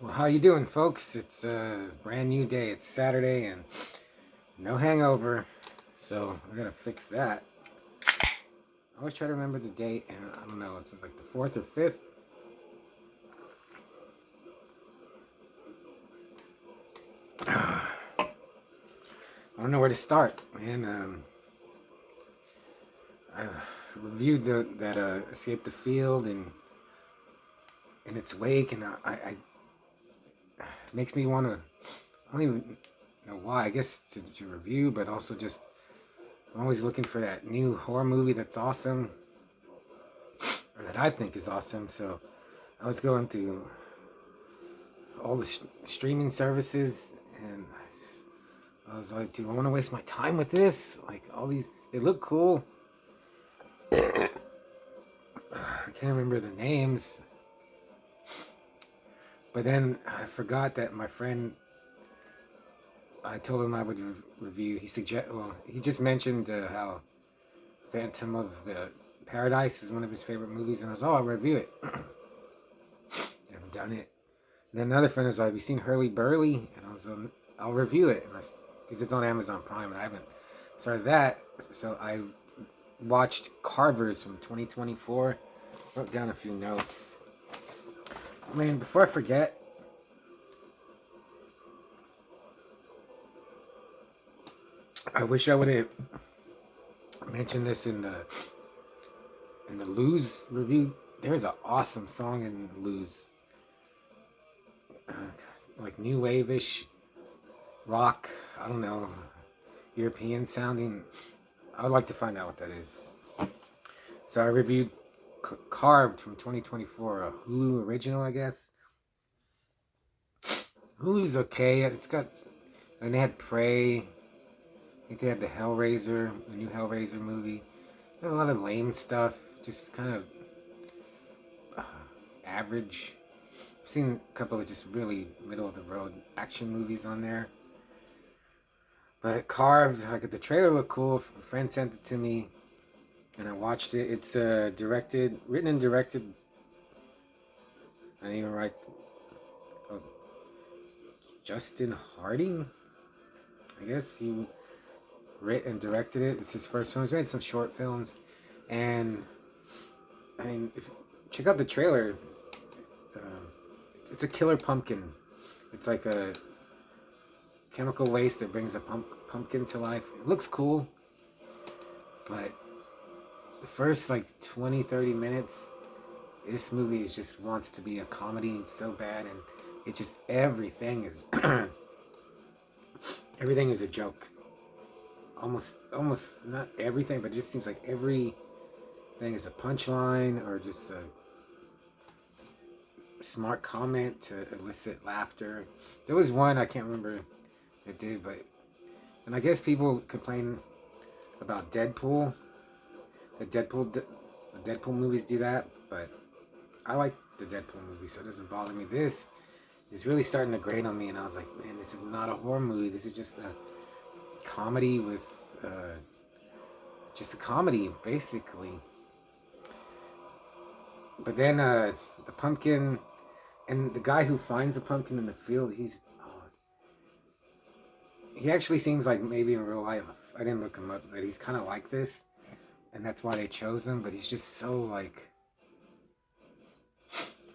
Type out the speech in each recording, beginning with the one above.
Well, how you doing, folks? It's a brand new day. It's Saturday and no hangover, so we're gonna fix that. I always try to remember the date, and I don't know. It's like the 4th or 5th. I don't know where to start, man. I reviewed that Escape the Field and in its wake, and it makes me want to. I don't even know why. I guess to review, but also just I'm always looking for that new horror movie that's awesome, or that I think is awesome. So I was going through all the streaming services, and I was like, do I want to waste my time with this? Like, all these, they look cool. I can't remember the names, but then I forgot that my friend, I told him I would review. He just mentioned how Phantom of the Paradise is one of his favorite movies, and I was, oh, I'll review it. I haven't done it. And then another friend was like, have you seen Hurly Burly? And I was, I'll review it, because it's on Amazon Prime, and I haven't started that. So I watched Carvers from 2024. Wrote down a few notes. Man, before I forget, I wish I would have mentioned this in the Lose review. There's an awesome song in Lose, uh, like new wave-ish rock. I don't know, European sounding. I would like to find out what that is. So I reviewed Carved from 2024, a Hulu original, I guess. Hulu's okay. It's got, and they had Prey. I think they had the new Hellraiser movie. They had a lot of lame stuff, just kind of uh, average. I've seen a couple of just really middle of the road action movies on there. But Carved, like the trailer looked cool. A friend sent it to me, and I watched it. It's written and directed. I didn't even write. Oh, Justin Harding, I guess he wrote and directed it. It's his first film. He's made some short films, and I mean, check out the trailer. Um, it's a killer pumpkin. It's like a chemical waste that brings a pumpkin to life. It looks cool, but the first like 20, 30 minutes, this movie just wants to be a comedy so bad, and it just everything is everything is a joke. Almost not everything, but it just seems like everything is a punchline or just a smart comment to elicit laughter. There was one I can't remember it did, but and I guess people complain about Deadpool. The Deadpool movies do that, but I like the Deadpool movie, so it doesn't bother me. This is really starting to grate on me, and I was like, man, this is not a horror movie. This is just a comedy with just a comedy, basically. But then the pumpkin and the guy who finds the pumpkin in the field, he actually seems like maybe in real life. I didn't look him up, but he's kind of like this, and that's why they chose him. But he's just so like,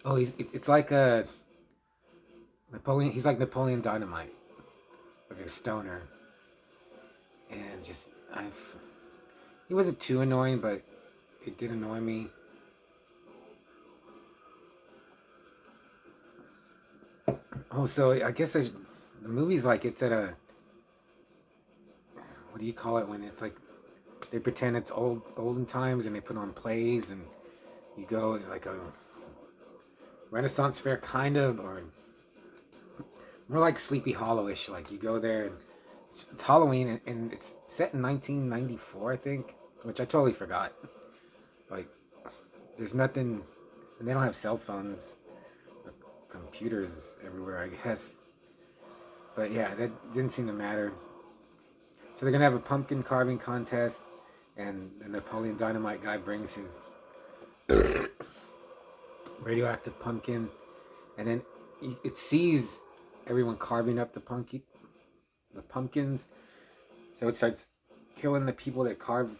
oh, it's like a Napoleon. He's like Napoleon Dynamite, like a stoner, and just he wasn't too annoying, but it did annoy me. Oh, so I guess the movie's like it's at a, what do you call it when it's like they pretend it's olden times and they put on plays and you go like a Renaissance fair kind of, or more like Sleepy Hollow-ish. Like you go there and it's Halloween and it's set in 1994, I think, which I totally forgot. Like there's nothing, and they don't have cell phones or computers everywhere, I guess. But yeah, that didn't seem to matter. So they're gonna have a pumpkin carving contest, and the Napoleon Dynamite guy brings his radioactive pumpkin, and then it sees everyone carving up the pumpkins, so it starts killing the people that carve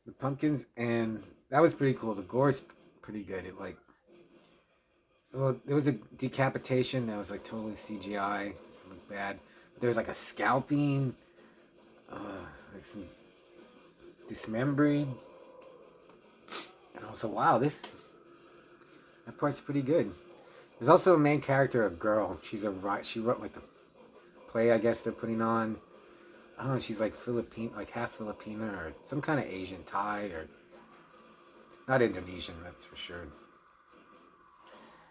the pumpkins, and that was pretty cool. The gore's pretty good. It like, well, there was a decapitation that was like totally CGI. It looked bad. There was like a scalping, uh, like some dismembering, and I was like, wow, this that part's pretty good. There's also a main character, a girl. She wrote like the play, I guess they're putting on. I don't know. She's like Philippine, like half Filipina or some kind of Asian, Thai or not Indonesian. That's for sure.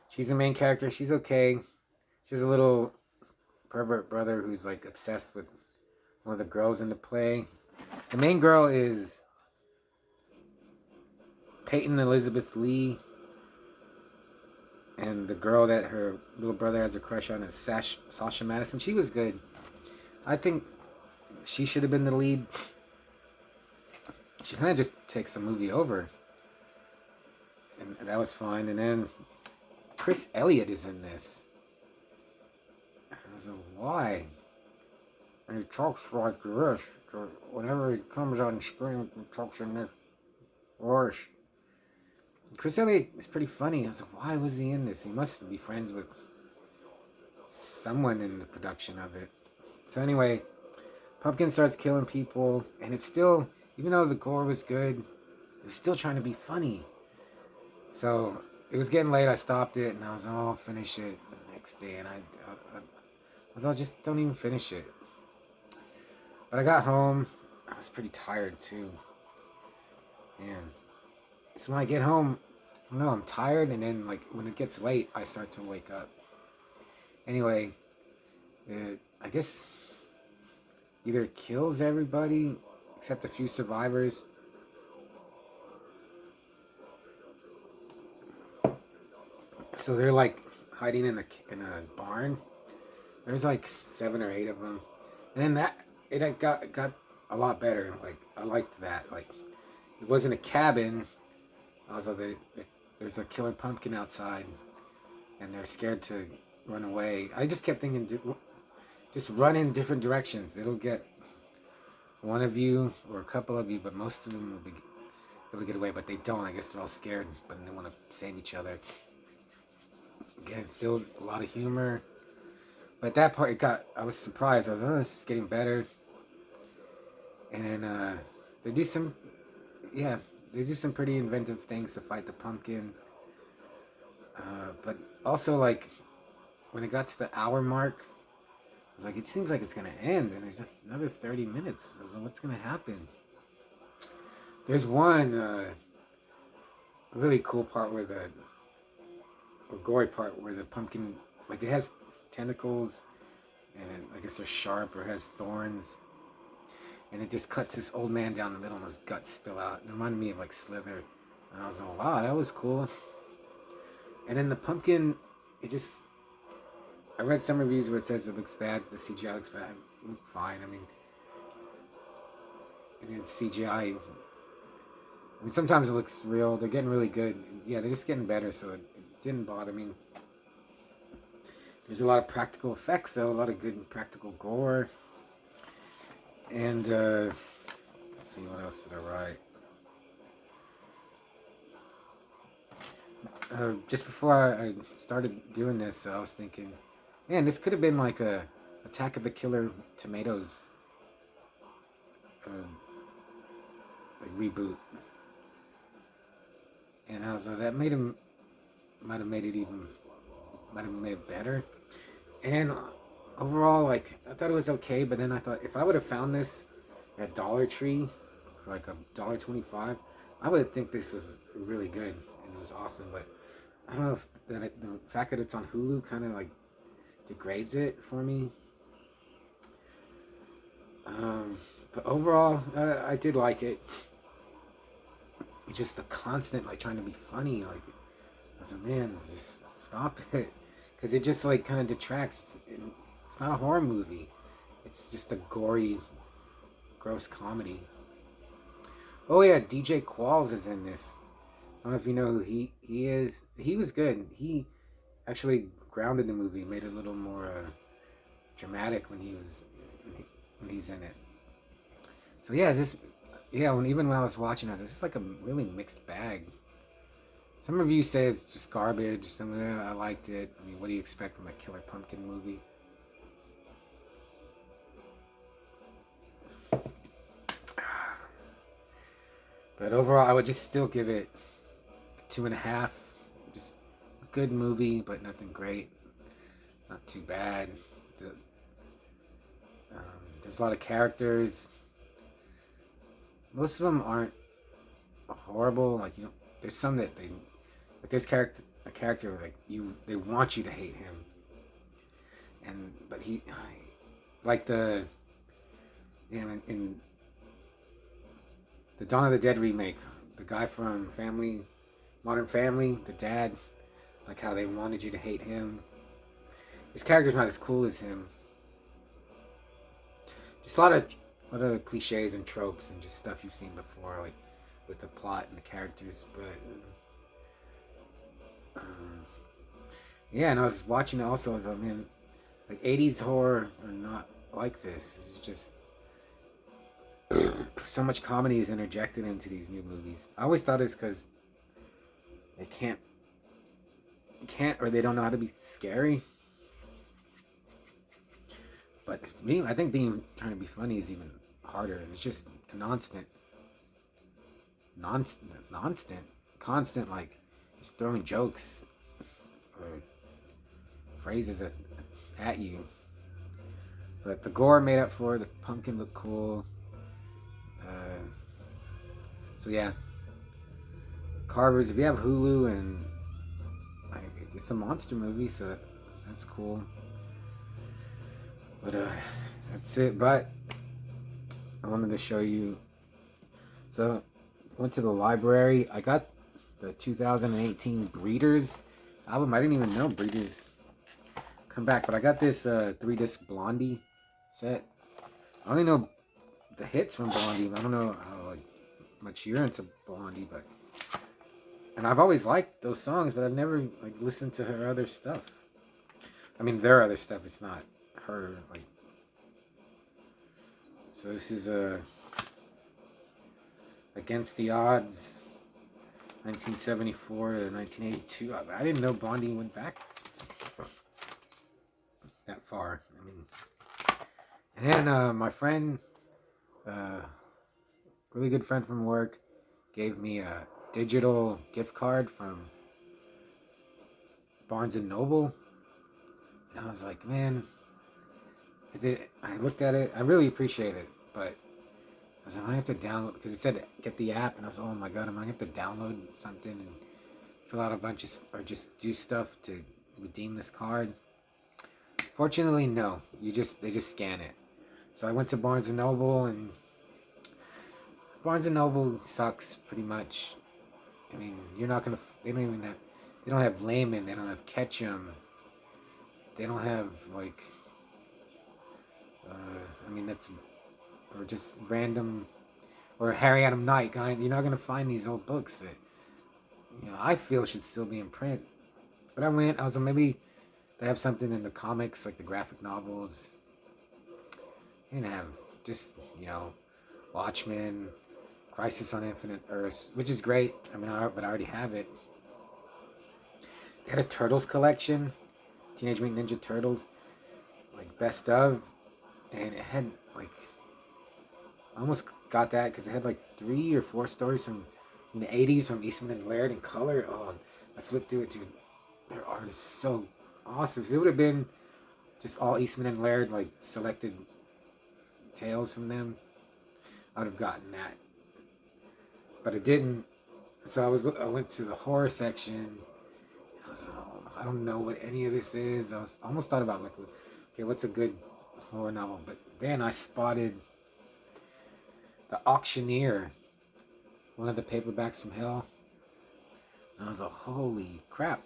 She's the main character. She's okay. She's a little pervert brother who's like obsessed with one of the girls in the play. The main girl is Peyton Elizabeth Lee, and the girl that her little brother has a crush on is Sasha Madison. She was good. I think she should have been the lead. She kind of just takes the movie over, and that was fine. And then Chris Elliott is in this. I was like, why? And he talks like this. Whenever he comes on screen, he talks in this voice. Chris Elliott is pretty funny. I was like, why was he in this? He must be friends with someone in the production of it. So anyway, Pumpkin starts killing people, and it's still, even though the gore was good, it was still trying to be funny. So it was getting late. I stopped it, and I was, oh, I'll finish it the next day. And I was, I'll just don't even finish it. But I got home. I was pretty tired too. And so when I get home, I don't know, I'm tired, and then like when it gets late, I start to wake up. Anyway, I guess either it kills everybody except a few survivors. So they're like hiding in a barn. There's like 7 or 8 of them, and then it got a lot better. Like I liked that. Like it wasn't a cabin. I was like, there's a killer pumpkin outside, and they're scared to run away. I just kept thinking, just run in different directions. It'll get one of you or a couple of you, but most of them will be able to get away. But they don't. I guess they're all scared, but they want to save each other. Again, still a lot of humor. But that part, I was surprised. I was, oh, this is getting better. And then they do some, yeah, they do some pretty inventive things to fight the pumpkin. But also, like, when it got to the hour mark, I was like, it seems like it's going to end. And there's another 30 minutes. I was like, what's going to happen? There's one really cool part or gory part where the pumpkin, like, it has tentacles, and I guess they're sharp or has thorns. And it just cuts this old man down the middle and his guts spill out. It reminded me of, like, Slither. And I was like, wow, that was cool. And then the pumpkin, it just, I read some reviews where it says it looks bad. The CGI looks bad. Fine. I mean, it's CGI. I mean, sometimes it looks real. They're getting really good. Yeah, they're just getting better, so it didn't bother me. There's a lot of practical effects, though. A lot of good practical gore. And, let's see, what else did I write? Just before I started doing this, I was thinking, man, this could have been like a Attack of the Killer Tomatoes like reboot. And I was like, that might have made it better. And overall, like, I thought it was okay, but then I thought if I would have found this at Dollar Tree for like $1.25, I would think this was really good and it was awesome. But I don't know if the fact that it's on Hulu kind of like degrades it for me. But overall, I did like it. It's just the constant like trying to be funny. Like I was like, man, just stop it, because it just like kind of detracts. It's not a horror movie. It's just a gory, gross comedy. Oh yeah, DJ Qualls is in this. I don't know if you know who he is. He was good. He actually grounded the movie, made it a little more dramatic when he's in it. So yeah, even when I was watching it, this is like a really mixed bag. Some reviews say it's just garbage. Some of them I liked it. I mean, what do you expect from a Killer Pumpkin movie? But overall, I would just still give it a 2.5. Just a good movie, but nothing great. Not too bad. The, there's a lot of characters. Most of them aren't horrible. Like there's some that there's a character like they want you to hate him, but he like in the Dawn of the Dead remake, the guy from Modern Family, the dad, like how they wanted you to hate him. His character's not as cool as him. Just a lot of cliches and tropes and just stuff you've seen before, like with the plot and the characters. But yeah, and I was watching it also as like 80s horror are not like this. It's just so much comedy is interjected into these new movies. I always thought it's because they can't, or they don't know how to be scary. But me, I think trying to be funny is even harder. It's just constant, like just throwing jokes or phrases at you. But the gore made up for it. The pumpkin looked cool. So yeah, Carvers. If you have Hulu and it's a monster movie, so that's cool. But that's it. But I wanted to show you. So went to the library. I got the 2018 Breeders album. I didn't even know Breeders come back, but I got this 3-disc Blondie set. I only know the hits from Blondie. I don't know how much you're into Blondie, and I've always liked those songs, but I've never listened to her other stuff. I mean, their other stuff. It's not her So this is Against the Odds, 1974 to 1982. I didn't know Blondie went back that far. I mean, and then my friend, really good friend from work, gave me a digital gift card from Barnes and Noble, and I was like, man, I looked at it, I really appreciate it, but I was like, I have to download, because it said get the app, and I was like, oh my god, am I going to have to download something and fill out a bunch of, or just do stuff to redeem this card? Fortunately, no. They just scan it. So I went to Barnes and Noble, and Barnes and Noble sucks pretty much. I mean, you're not gonna. They don't have Layman. They don't have Ketchum. They don't have I mean, that's or just random or Harry Adam Knight. You're not gonna find these old books that I feel should still be in print. But I was like, maybe they have something in the comics, like the graphic novels. They didn't have just Watchmen, Crisis on Infinite Earths, which is great. I mean, but I already have it. They had a Turtles collection, Teenage Mutant Ninja Turtles, best of, and it had I almost got that because it had 3 or 4 stories from the 80s from Eastman and Laird in color. Oh, I flipped through it, dude. Their art is so awesome. If it would have been just all Eastman and Laird, selected tales from them, I would have gotten that. But it didn't. So I went to the horror section. I was like, oh, I don't know what any of this is. I almost thought about okay, what's a good horror novel? But then I spotted The Auctioneer, one of the paperbacks from hell. And I was like, holy crap.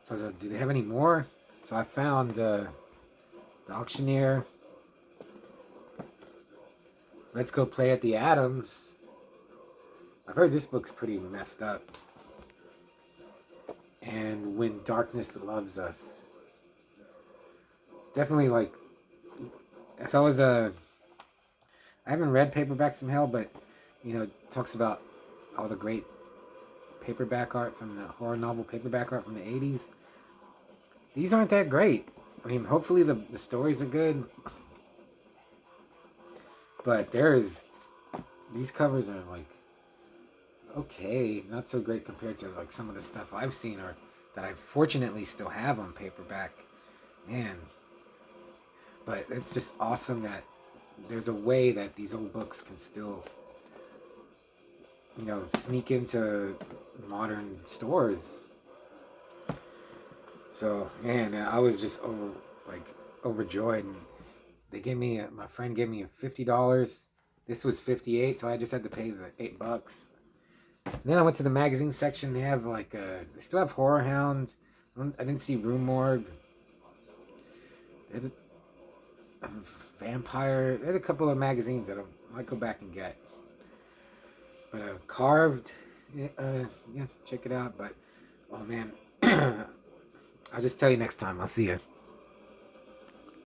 So I was like, do they have any more? So I found The Auctioneer, Let's Go Play at the Adams. I've heard this book's pretty messed up. and When Darkness Loves Us. Definitely like, as I was I haven't read Paperbacks from Hell, but it talks about all the great paperback art from the horror novel paperback art from the 80s. These aren't that great. I mean, hopefully the stories are good, but these covers are like okay, not so great compared to like some of the stuff I've seen or that I fortunately still have on paperback. Man, but it's just awesome that there's a way that these old books can still, sneak into modern stores. So man, I was just overjoyed. And they gave me my friend gave me $50. This was 58, so I just had to pay the $8. And then I went to the magazine section. They have they still have Horror Hound. I didn't see Rue Morgue. They had a Vampire. They had a couple of magazines that I might go back and get. But Carved, yeah, check it out. But oh man, I'll just tell you next time. I'll see you.